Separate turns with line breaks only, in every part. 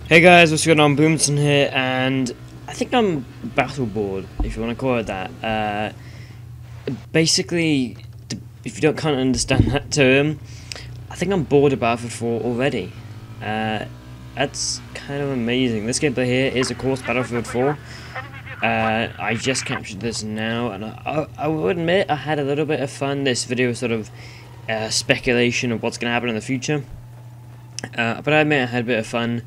Hey guys, what's going on? Boomson here, and I think I'm battle bored, if you want to call it that. Basically, if you can't understand that term, I think I'm bored of Battlefield 4 already. That's kind of amazing. This gameplay here is, of course, Battlefield 4. I just captured this now, and I will admit I had a little bit of fun. This video is sort of speculation of what's going to happen in the future. But I admit I had a bit of fun.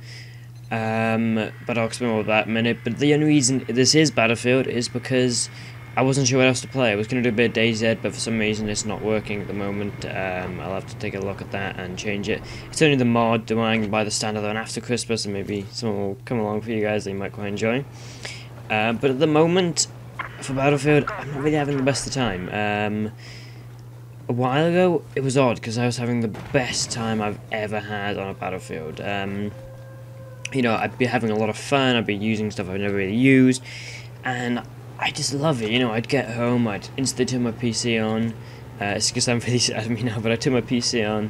But I'll explain more about that in a minute. But the only reason this is Battlefield is because I wasn't sure what else to play. I was going to do a bit of DayZ, but for some reason it's not working at the moment. I'll have to take a look at that and change it. It's only the mod doing by the standalone after Christmas, and maybe someone will come along for you guys that you might quite enjoy. But at the moment, for Battlefield, I'm not really having the best of time. A while ago, it was odd because I was having the best time I've ever had on a Battlefield. You know, I'd be having a lot of fun, I'd be using stuff I've never really used, and I just love it. You know, I'd get home, I'd instantly turn my PC on, it's because I'm really sad of me now, but I'd turn my PC on,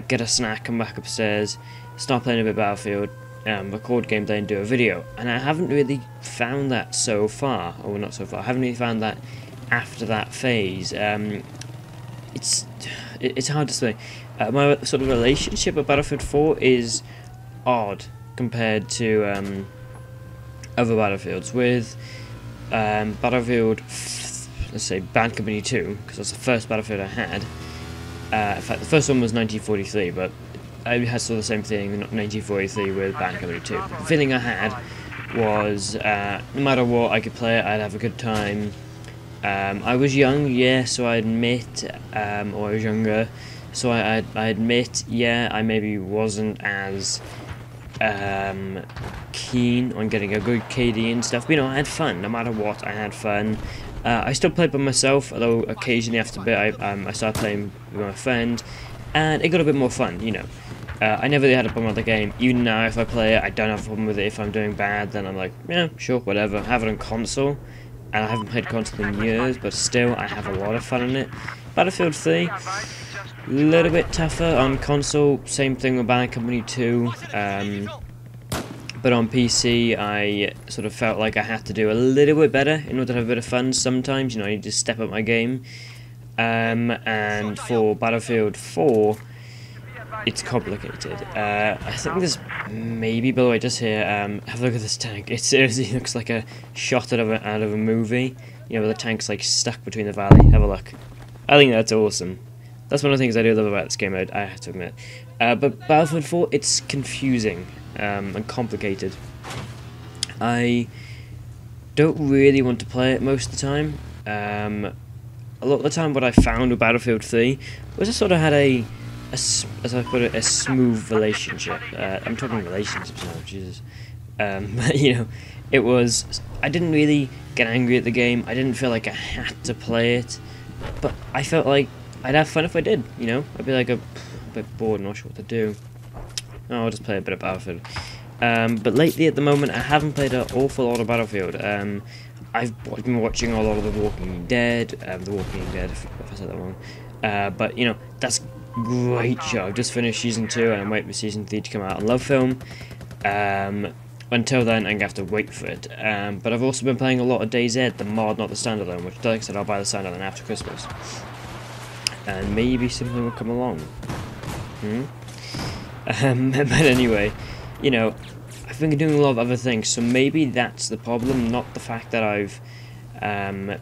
get a snack, come back upstairs, start playing a bit of Battlefield, record gameplay and do a video. And I haven't really found that so far, or not so far, I haven't really found that after that phase. It's hard to say. My sort of relationship with Battlefield 4 is odd compared to other Battlefields. With Battlefield, let's say Bad Company 2, because that's the first Battlefield I had. In fact, the first one was 1943, but I had sort of the same thing, 1943 with Bad Company 2. The feeling I had was, no matter what, I could play it, I'd have a good time. I was young, yeah, so I admit, or I was younger, so I admit, yeah, I maybe wasn't as keen on getting a good KD and stuff, but, you know, I had fun. No matter what, I had fun. I still played by myself, although occasionally after a bit I started playing with my friend, and it got a bit more fun, you know. I never really had a problem with the game. Even now, if I play it, I don't have a problem with it. If I'm doing bad, then I'm like, yeah, sure, whatever. I have it on console, and I haven't played console in years, but still, I have a lot of fun in it. Battlefield 3, a little bit tougher on console, same thing with Bad Company 2, but on PC I sort of felt like I had to do a little bit better in order to have a bit of fun sometimes, you know, I need to step up my game. And for Battlefield 4, it's complicated. I think there's maybe, by the way, just here, have a look at this tank. It seriously looks like a shot out of a movie, you know, where the tank's like stuck between the valley. Have a look. I think that's awesome. That's one of the things I do love about this game, I have to admit. But Battlefield 4, it's confusing and complicated. I don't really want to play it most of the time. A lot of the time what I found with Battlefield 3 was I sort of had as I put it, a smooth relationship. I'm talking relationships now, Jesus. But, you know, it was, I didn't really get angry at the game, I didn't feel like I had to play it, but I felt like I'd have fun if I did, you know? I'd be like a bit bored, not sure what to do. Oh, I'll just play a bit of Battlefield. But lately, at the moment, I haven't played an awful lot of Battlefield. I've been watching a lot of The Walking Dead, if I said that wrong. But, you know, that's a great show. I've just finished Season 2, and I'm waiting for Season 3 to come out on Love Film. Until then, I'm going to have to wait for it. But I've also been playing a lot of DayZ, the mod, not the standalone, which, like I said, I'll buy the standalone after Christmas. And maybe something will come along. But anyway, you know, I've been doing a lot of other things, so maybe that's the problem, not the fact that I've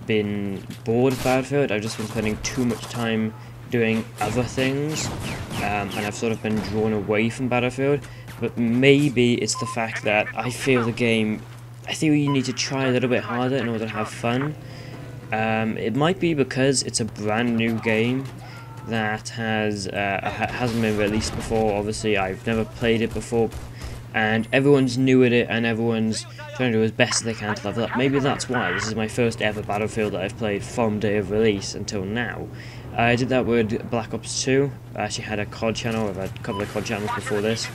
been bored of Battlefield. I've just been spending too much time doing other things, and I've sort of been drawn away from Battlefield. But maybe it's the fact that I feel the game, I think you need to try a little bit harder in order to have fun. It might be because it's a brand new game that hasn't been released before. Obviously, I've never played it before, and everyone's new at it, and everyone's trying to do as best they can to level up. Maybe that's why. This is my first ever Battlefield that I've played from day of release until now. I did that with Black Ops 2. I actually had a COD channel. I've had a couple of COD channels before this,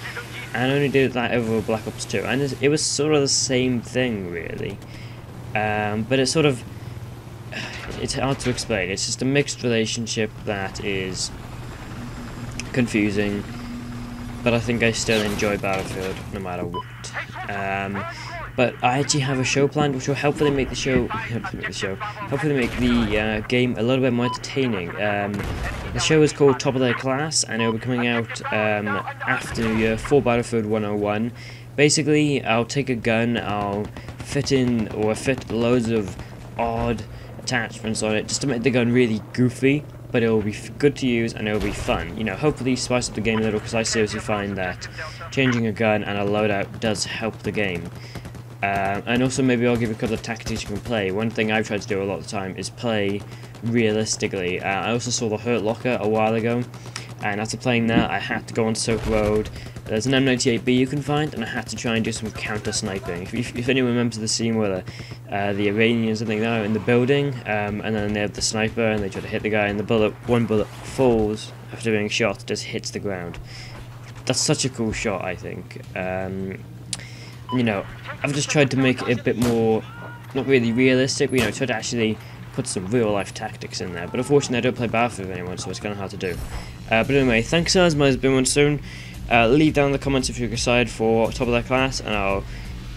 and I only did that over with Black Ops 2, and it was sort of the same thing, really. But it's sort of, it's hard to explain. It's just a mixed relationship that is confusing. but I think I still enjoy Battlefield no matter what. But I actually have a show planned which will hopefully make hopefully make the game a little bit more entertaining. The show is called Top of Their Class, and it will be coming out after New Year for Battlefield 101. Basically, I'll take a gun, I'll fit loads of odd attachments on it just to make the gun really goofy, but it will be good to use and it will be fun. You know, hopefully spice up the game a little, because I seriously find that changing a gun and a loadout does help the game. And also maybe I'll give you a couple of tactics you can play. One thing I've tried to do a lot of the time is play realistically. I also saw the Hurt Locker a while ago, and after playing that I had to go on Silk Road. There's an M98B you can find, and I had to try and do some counter sniping. If anyone remembers the scene where the Iranians, I think, are in the building, and then they have the sniper and they try to hit the guy, and one bullet falls after being shot, just hits the ground. That's such a cool shot, I think. You know, I've just tried to make it a bit more, not really realistic, but, you know, try to actually put some real life tactics in there. But unfortunately I don't play Battlefield with anyone, so it's kind of hard to do. But anyway, thanks guys, might have been one soon. Leave down in the comments if you decide for Top of Their Class, and I'll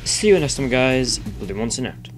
see you next time guys. Blue Monson out.